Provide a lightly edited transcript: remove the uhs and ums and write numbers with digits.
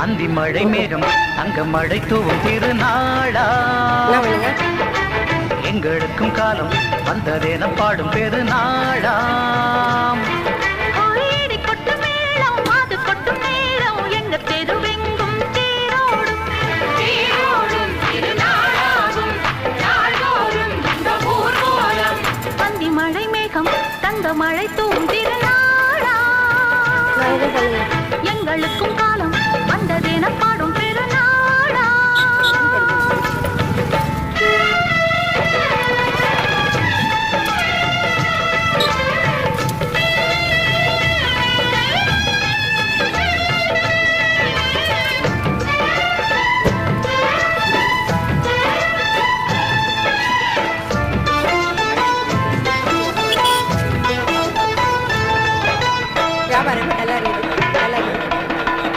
அந்தி மழை மேகம் அங்க மழை தூவும் திருநாளா எங்களுக்கும் காலம் வந்ததென பாடும் பெருநாளாம் மழை மேகம் தங்க மழை தூவும் திருநாளா எங்களுக்கும் காலம் வந்ததென பாடும்